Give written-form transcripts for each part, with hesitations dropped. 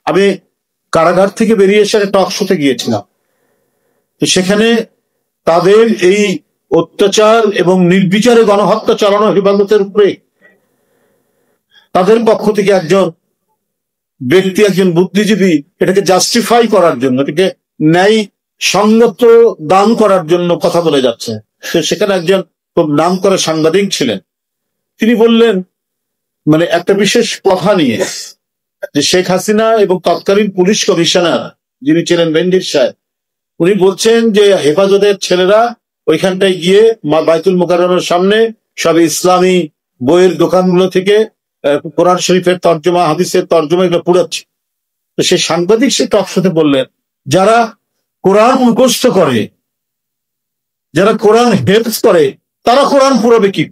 আমি কারাগার থেকে বেরিয়ে এসে একটা টক শোতে গিয়েছিলাম, তো সেখানে তাদের এই অত্যাচার এবং নির্বিচারে গণহত্যা চালানো হেফাজতের উপরে তাদের পক্ষ থেকে একজন ব্যক্তি, একজন বুদ্ধিজীবী এটাকে জাস্টিফাই করার জন্য, এটাকে ন্যায় সঙ্গত দান করার জন্য কথা বলে যাচ্ছে। সেখানে একজন খুব নাম করা সাংবাদিক ছিলেন, তিনি বললেন মানে একটা বিশেষ কথা নিয়ে, যে শেখ হাসিনা এবং তৎকালীন পুলিশ কমিশনার যিনি ছিলেন বেনজির সাহেব, উনি বলছেন যে হেফাজতের ছেলেরা ওইখানটায় গিয়ে বাইতুল মোকাররমের সামনে সব ইসলামী বইয়ের দোকানগুলো থেকে কোরআন শরীফের তর্জমা, হাদিসের তর্জমা এগুলো পুড়াচ্ছে। তো সেই সাংবাদিক সে টক শোতে বললেন, যারা কোরআন মুখস্থ করে, যারা কোরআন হেফজ করে, তারা কোরআন পুরাবে কি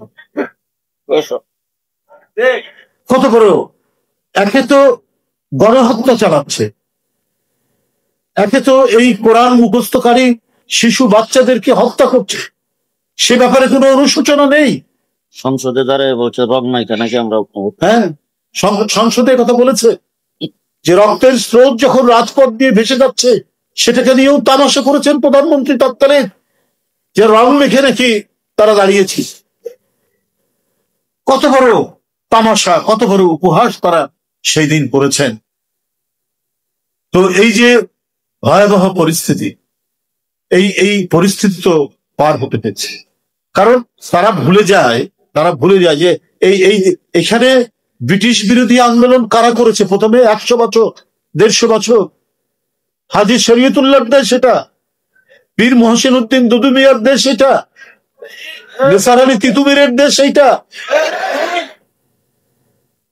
কত করেও? একে তো গণহত্যা চালাচ্ছে, একে তো এই কোরআন মুখস্থকারী শিশু বাচ্চাদেরকে হত্যা করছে, সে ব্যাপারে কোনো অনুশোচনা নেই। সংসদে দাঁড়িয়ে বলছে রং নাইকা নাকি আমরা। হ্যাঁ, সংসদে কথা বলেছে যে রক্তের স্রোত যখন রাজপথ দিয়ে ভেসে যাচ্ছে সেটাকে নিয়েও তামাশা করেছেন প্রধানমন্ত্রী তৎকালীন, যে রং মেখে নাকি তারা দাঁড়িয়েছে। কত বড় তামাশা, কত বড় উপহাস তারা সেই দিন করেছেন। তো এই যে ভয়াবহ পরিস্থিতি, এই পরিস্থিতি তো পার হতে পেরেছে, কারণ তারা ভুলে যায় যে এখানে ব্রিটিশ বিরোধী আন্দোলন কারা করেছে প্রথমে 100 বছর 150 বছর? হাজী শরীয়তুল্লাহর দেশ এটা, পীর মহসিন উদ্দিন দুদু মিয়ার দেশ এটা, নিসার আলী তিতুমিরের দেশ এইটা।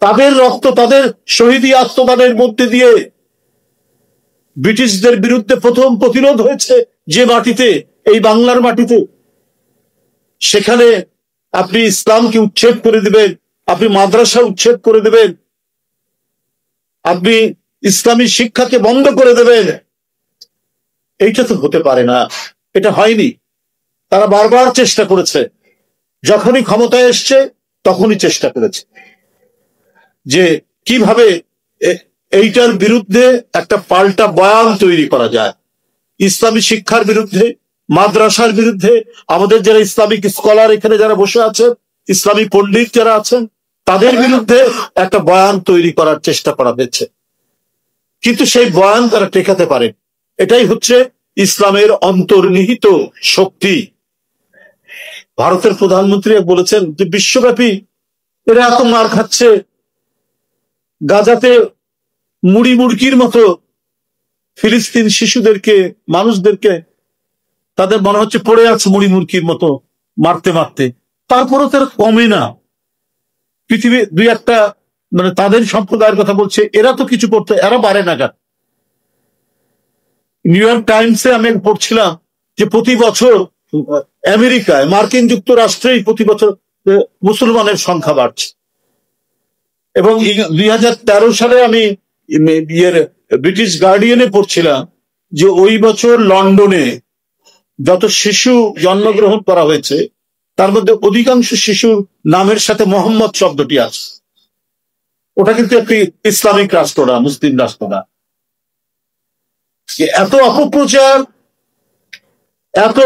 তাদের রক্ত, তাদের শহীদি আত্মদানের মধ্যে দিয়ে ব্রিটিশদের বিরুদ্ধে প্রথম প্রতিরোধ হয়েছে যে মাটিতে, এই বাংলার মাটিতে। সেখানে আপনি ইসলামকে উচ্ছেদ করে দিবেন, আপনি মাদ্রাসা উচ্ছেদ করে দেবেন, আপনি ইসলামী শিক্ষাকে বন্ধ করে দেবেন, এইটা তো হতে পারে না। এটা হয়নি। তারা বারবার চেষ্টা করেছে, যখনই ক্ষমতায় এসছে তখনই চেষ্টা করেছে যে কিভাবে এইটার বিরুদ্ধে একটা পাল্টা বয়ান তৈরি করা যায়, ইসলামী শিক্ষার বিরুদ্ধে, মাদ্রাসার বিরুদ্ধে। আমাদের যারা ইসলামিক স্কলার এখানে যারা বসে আছেন, ইসলামী পণ্ডিত যারা আছেন, তাদের বিরুদ্ধে একটা বয়ান তৈরি করার চেষ্টা করা হয়েছে, কিন্তু সেই বয়ান তারা টেকাতে পারে। এটাই হচ্ছে ইসলামের অন্তর্নিহিত শক্তি। ভারতের প্রধানমন্ত্রী বলেছেন যে বিশ্বব্যাপী এরা এত মার খাচ্ছে, গাজাতে মুড়ি মুড়কির মতো ফিলিস্তিন শিশুদেরকে, মানুষদেরকে তাদের মনে হচ্ছে পড়ে আছে মুড়ি মুড়কির মতো মারতে মারতে, তারপরও তারা কমে না। পৃথিবী দুই একটা মানে তাদের সম্প্রদায়ের কথা বলছে, এরা তো কিছু করতে, এরা পারে না। নিউ ইয়র্ক টাইমসে আমি পড়ছিলাম যে প্রতি বছর আমেরিকায়, মার্কিন যুক্তরাষ্ট্রেই প্রতি বছর মুসলমানের সংখ্যা বাড়ছে। এবং 2013 সালে আমি ব্রিটিশ গার্ডিয়ানে পড়ছিলাম যে ওই বছর লন্ডনে যত শিশু জন্মগ্রহণ করা হয়েছে তার মধ্যে অধিকাংশ শিশুর নামের সাথে মোহাম্মদ শব্দটি আছে। ওটা কিন্তু একটি ইসলামিক রাষ্ট্র না, মুসলিম রাষ্ট্র না। এত অপপ্রচার, এত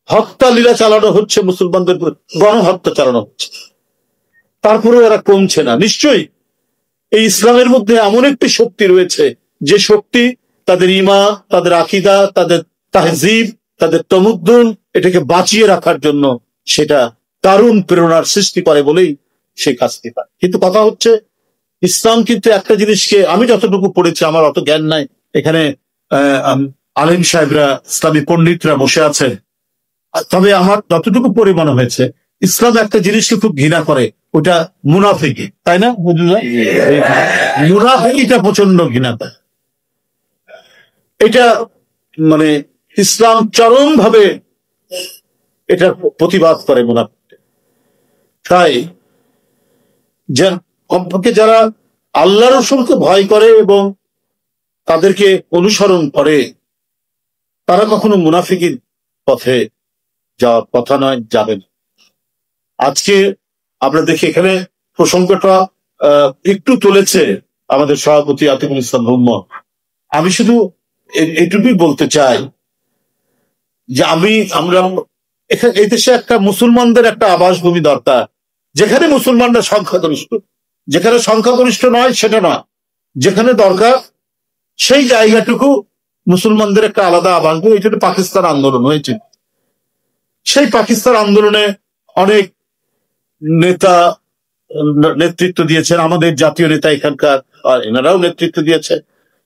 হত্যা লীলা চালানো হচ্ছে, মুসলমানদের গণহত্যা চালানো হচ্ছে, তারপরেও এরা কমছে না। নিশ্চয়ই এই ইসলামের মধ্যে এমন একটি শক্তি রয়েছে যে শক্তি তাদের ঈমান, তাদের আকীদা, তাদের তাহজিব, তাদের তমুদ্দুন এটাকে বাঁচিয়ে রাখার জন্য সেটা দারুণ প্রেরণার সৃষ্টি করে বলেই সেই কাজটি পায়। কিন্তু কথা হচ্ছে ইসলাম কিন্তু একটা জিনিসকে, আমি যতটুকু পড়েছি, আমার অত জ্ঞান নাই, এখানে আলিম সাহেবরা, ইসলামী পণ্ডিতরা বসে আছেন, তবে আমার যতটুকু পড়ে মনে হয়েছে ইসলাম একটা জিনিসকে খুব ঘৃণা করে, ওটা মুনাফিকি, তাই না? মুনাফিকিটা প্রচন্ড ঘৃণা পায়। এটা মানে ইসলাম চরম ভাবে এটা প্রতিবাদ করে মুনাফিক। তাই কমপক্ষে যারা আল্লাহ রাসূলকে ভয় করে এবং তাদেরকে অনুসরণ করে, তারা কখনো মুনাফিকির পথে যাওয়ার কথা নয়, যাবে না। আজকে আমরা দেখি এখানে প্রসঙ্গটা একটু তুলেছে আমাদের সভাপতি আতিকুল ইসলাম মোহাম্মদ, আমি শুধু এইটুকুই বলতে চাই যে আমরা এখানে এই দেশে একটা মুসলমানদের একটা আবাসভূমি দরকার, যেখানে মুসলমানরা সংখ্যাগরিষ্ঠ, যেখানে সংখ্যাগরিষ্ঠ নয় সেটা নয়, যেখানে দরকার সেই জায়গাটুকু মুসলমানদের একটা আলাদা আবাসভূমি। এই জন্য পাকিস্তান আন্দোলন হয়েছে। সেই পাকিস্তান আন্দোলনে অনেক নেতা নেতৃত্ব দিয়েছেন, আমাদের জাতীয় নেতা এখানকার এনারাও নেতৃত্ব দিয়েছে,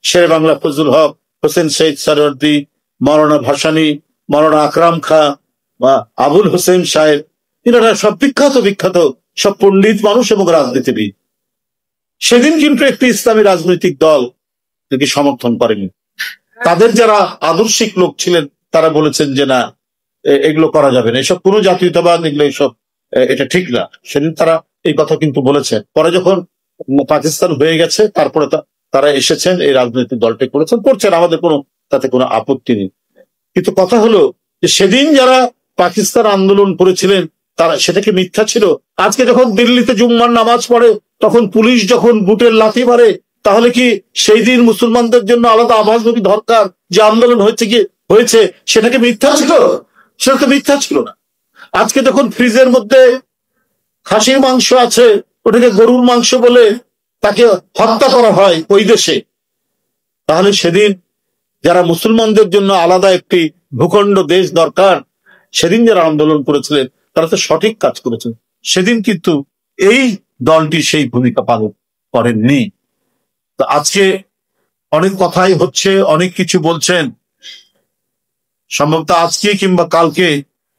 শেরে বাংলা ফজলুল হক, হোসেন শহীদ সরওয়ার্দী, মৌলানা ভাসানী, মৌলানা আকরাম খাঁ বা আবুল হোসেন সাহেব, এনারা সব বিখ্যাত বিখ্যাত সব পণ্ডিত মানুষ এবং রাজনীতিবিদ। সেদিন কিন্তু একটি ইসলামী রাজনৈতিক দল থেকে সমর্থন করেনি। তাদের যারা আদর্শিক লোক ছিলেন তারা বলেছেন যে না, এগুলো করা যাবে না, এসব কোনো জাতীয়তাবাদ, এগুলো এসব এটা ঠিক না। সেদিন তারা এই কথা কিন্তু বলেছেন। পরে যখন পাকিস্তান হয়ে গেছে তারপরে তারা এসেছেন, এই রাজনৈতিক দলটি করেছেন, করছেন, আমাদের কোনো তাতে কোনো আপত্তি নেই। কিন্তু কথা হলো যে সেদিন যারা পাকিস্তান আন্দোলন করেছিলেন তারা সেটাকে মিথ্যা ছিল। আজকে যখন দিল্লিতে জুম্মার নামাজ পড়ে তখন পুলিশ যখন বুটের লাথি মারে, তাহলে কি সেই দিন মুসলমানদের জন্য আলাদা আবাসভূমি দরকার যে আন্দোলন হয়েছে সেটাকে মিথ্যা ছিল? সেটা তো মিথ্যা ছিল না। আজকে যখন ফ্রিজের মধ্যে খাসির মাংস আছে, ওটাকে গরুর মাংস বলে তাকে হত্যা করা হয় ওই দেশে, তাহলে সেদিন যারা মুসলমানদের জন্য আলাদা একটি ভূখণ্ড দেশ দরকার, সেদিন যারা আন্দোলন করেছিলেন তারা তো সঠিক কাজ করেছেন। সেদিন কিন্তু এই দলটি সেই ভূমিকা পালন করেননি। তো আজকে অনেক কথাই হচ্ছে, অনেক কিছু বলছেন, সম্ভবত আজকে কিংবা কালকে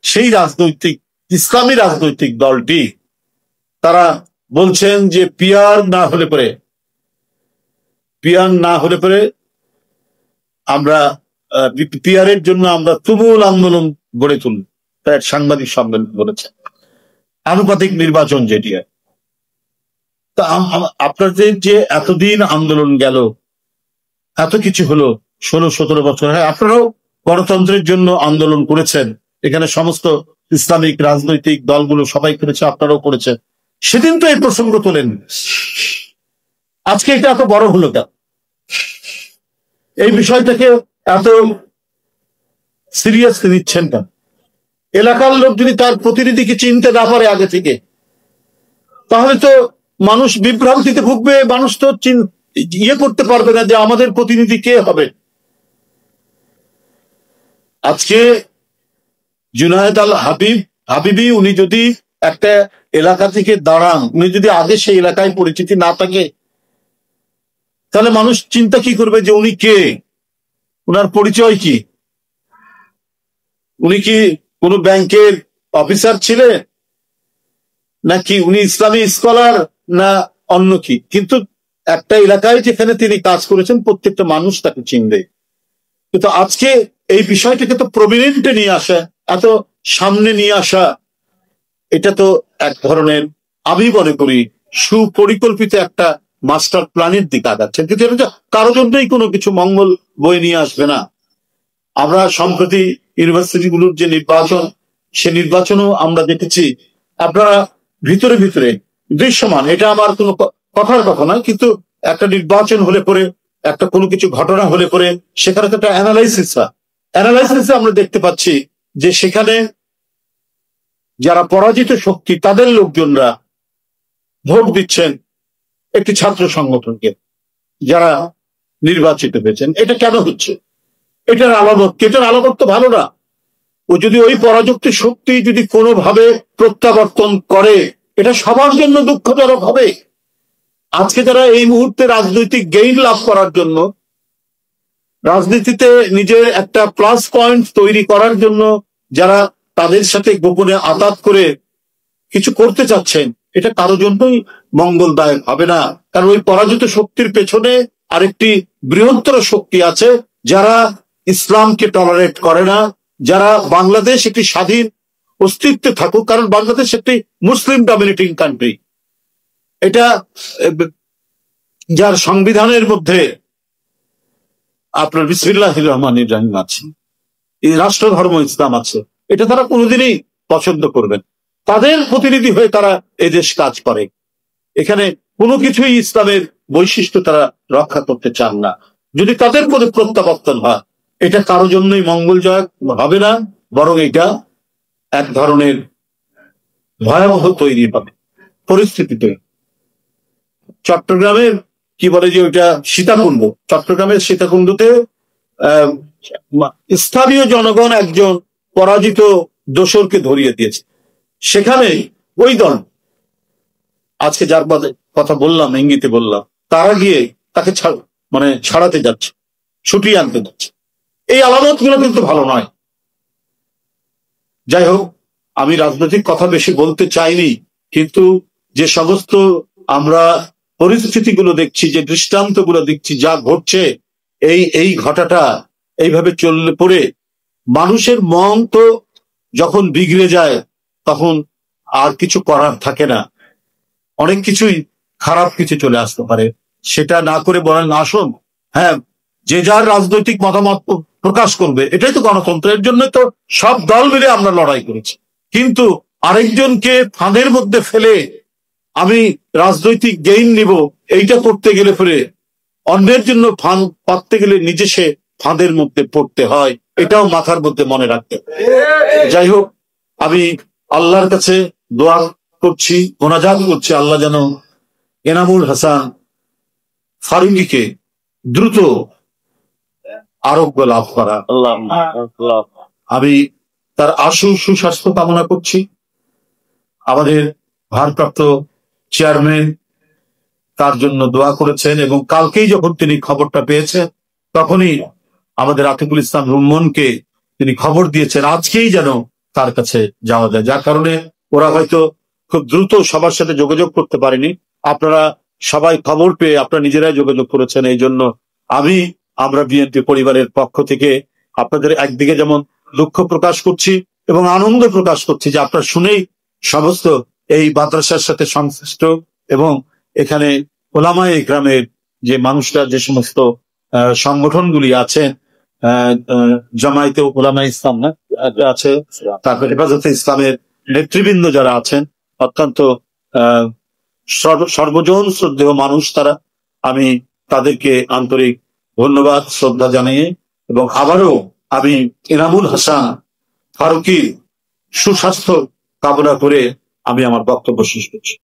সেই ইসলামী রাজনৈতিক দলটি তারা বলছেন যে পিয়ার না হলে পরে আমরা পিয়ারের জন্য আমরা তুমুল আন্দোলন গড়ে তুলব। তার সাংবাদিক সম্মেলন বলেছেন আনুপাতিক নির্বাচন যেটি। তা আপনাদের যে এতদিন আন্দোলন গেল, এত কিছু হলো, 16-17 বছর, হ্যাঁ আপনারাও গণতন্ত্রের জন্য আন্দোলন করেছেন, এখানে সমস্ত ইসলামিক রাজনৈতিক দলগুলো সবাই করেছে, আপনারাও করেছেন। সেদিন তো এই প্রসঙ্গ তোলেন, আজকে এটা এত বড় হলো কেন? এই বিষয়টাকে এত সিরিয়াসলি নিচ্ছেন কেন? এলাকার লোক যদি তার প্রতিনিধিকে চিনতে না পারে আগে থেকে, তাহলে তো মানুষ বিভ্রান্তিতে ভুগবে, মানুষ তো ইয়ে করতে পারবে না যে আমাদের প্রতিনিধি কে হবে। আজকে জুনায়েদ আল হাবিবি উনি যদি একটা এলাকা থেকে দাঁড়ান, উনি যদি আগে সেই এলাকায় পরিচিতি না থাকে, তাহলে মানুষ চিন্তা কি করবে যে উনি কে, উনার পরিচয় কি, উনি কি কোনো ব্যাংকের অফিসার ছিলেন, নাকি উনি ইসলামী স্কলার, না অন্য কি। কিন্তু একটা এলাকায় যেখানে তিনি কাজ করেছেন প্রত্যেকটা মানুষ তাকে চিনবে। কিন্তু আজকে এই বিষয়টাকে তো প্রমিনেন্টে নিয়ে আসা, এত সামনে নিয়ে আসা, এটা তো এক ধরনের, আমি মনে করি সুপরিকল্পিত একটা মাস্টার প্ল্যানের দিকে আগাচ্ছেন, কিন্তু এটা কারো জন্যই কোনো কিছু মঙ্গল বয়ে নিয়ে আসবে না। আমরা সম্প্রতি ইউনিভার্সিটিগুলোর যে নির্বাচন, সে নির্বাচনও আমরা দেখেছি, আপনারা ভিতরে ভিতরে দৃশ্যমান, এটা আমার কোনো কথার কথা নয়, কিন্তু একটা নির্বাচন হলে পরে, একটা কোনো কিছু ঘটনা হলে পরে সেখানে তো একটা অ্যানালাইসিসে আমরা দেখতে পাচ্ছি যে সেখানে যারা পরাজিত শক্তি তাদের লোকজনরা ভোট দিচ্ছেন একটি ছাত্র সংগঠনকে যারা নির্বাচিত হয়েছেন। এটা কেন হচ্ছে? এটার আলামত তো ভালো না। ও যদি ওই পরাযুক্ত শক্তি যদি কোনোভাবে প্রত্যাবর্তন করে, এটা সবার জন্য দুঃখজনক হবে। আজকে যারা এই মুহূর্তে রাজনৈতিক গেইন লাভ করার জন্য, রাজনীতিতে নিজের একটা প্লাস পয়েন্ট তৈরি করার জন্য যারা তাদের সাথে গোপনে আতাত করে কিছু করতে চাচ্ছেন, এটা কারো জন্যই মঙ্গলদায়ক হবে না। কারণ ওই পরাজিত শক্তির পেছনে আরেকটি বৃহত্তর শক্তি আছে যারা ইসলামকে টলারেট করে না, যারা বাংলাদেশ একটি স্বাধীন অস্তিত্বে থাকুক, কারণ বাংলাদেশ একটি মুসলিম ডমিনেটিং কান্ট্রি, এটা যার সংবিধানের মধ্যে আপনার বিসমিল্লাহির রহমানির রহিম আছে, এই রাষ্ট্র ধর্ম ইসলাম আছে, এটা তারা কোনোদিনই পছন্দ করবেন। তাদের প্রতিনিধি হয়ে তারা এদেশ কাজ করে, এখানে কোনো কিছুই ইসলামের বৈশিষ্ট্য তারা রক্ষা করতে চান না। যদি তাদের পদে প্রত্যাবর্তন হয়, এটা কারো জন্যই মঙ্গলজনক হবে না, বরং এটা এক ধরনের ভয়াবহ তৈরি হবে পরিস্থিতি তৈরি। চট্টগ্রামের কি বলে যে ওইটা সীতাকুণ্ড, চট্টগ্রামের সীতাকুণ্ডতে স্থানীয় জনগণ একজন পরাজিত দোসরকে ধরিয়ে দিয়েছে। সেখানে ওই দল, আজকে যার কথা বললাম, ইঙ্গিতে বললাম, তারা গিয়ে তাকে ছাড়াতে যাচ্ছে, ছুটিয়ে আনতে যাচ্ছে। এই আলামত গুলো কিন্তু ভালো নয়। যাই হোক, আমি রাজনৈতিক কথা বেশি বলতে চাইনি, কিন্তু যে সমস্ত আমরা পরিস্থিতিগুলো দেখছি, যে দৃষ্টান্তগুলো দেখছি, যা ঘটছে, এই ঘটাটা এইভাবে চললে পরে মানুষের মন তো যখন বিগড়ে যায় তখন আর কিছু করার থাকে না, অনেক কিছুই খারাপ কিছু চলে আসতে পারে। সেটা না করে বলেন আসুন, হ্যাঁ, যে যার রাজনৈতিক মতামত প্রকাশ করবে, এটাই তো গণতন্ত্র। এর জন্য তো সব দল মিলে আমরা লড়াই করেছি। কিন্তু আরেকজনকে ফাঁদের মধ্যে ফেলে আমি রাজনৈতিক গেইন নিব, এইটা করতে গেলে পরে অন্যের জন্য ফাঁদ পাততে গেলে নিজে সে ফাঁদের মধ্যে পড়তে হয়, এটাও মাথার মধ্যে মনে রাখতে হবে। যাই হোক, আমি আল্লাহর কাছে দোয়া করছি, মোনাজাত করছি, আল্লাহ যেন এনামুল হাসান ফারুকীকে দ্রুত আরোগ্য লাভ করা। আমি তার আশু সুস্বাস্থ্য কামনা করছি। আমাদের ভারপ্রাপ্ত চেয়ারম্যান তার জন্য দোয়া করেছেন, এবং কালকেই যখন তিনি খবরটা পেয়েছেন তখনই আমাদের আতিকুল ইসলাম রুম্মনকে তিনি খবর দিয়েছেন আজকেই যেন তার কাছে যাওয়া যায়, যার কারণে ওরা হয়তো খুব দ্রুত সবার সাথে যোগাযোগ করতে পারেনি। আপনারা সবাই খবর পেয়ে আপনারা নিজেরাই যোগাযোগ করেছেন। এই জন্য আমরা বিএনপি পরিবারের পক্ষ থেকে আপনাদের একদিকে যেমন দুঃখ প্রকাশ করছি এবং আনন্দ প্রকাশ করছি যে আপনারা শুনেই সমস্ত এই মাদ্রাসার সাথে সংশ্লিষ্ট এবং এখানে ওলামায়ে ইকরামের যে মানুষরা, যে সমস্ত সংগঠনগুলি আছেন, জামায়াতে ওলামায়ে ইসলাম আছে, তারপর হেফাজতে ইসলামের নেতৃবৃন্দ যারা আছেন, অত্যন্ত সর্বজন শ্রদ্ধেয় মানুষ তারা। আমি তাদেরকে আন্তরিক ধন্যবাদ শ্রদ্ধা জানিয়ে এবং আবারও আমি এনামুল হাসান ফারুকীর সুস্বাস্থ্য কামনা করে আমি আমার বক্তব্য শেষ করছি।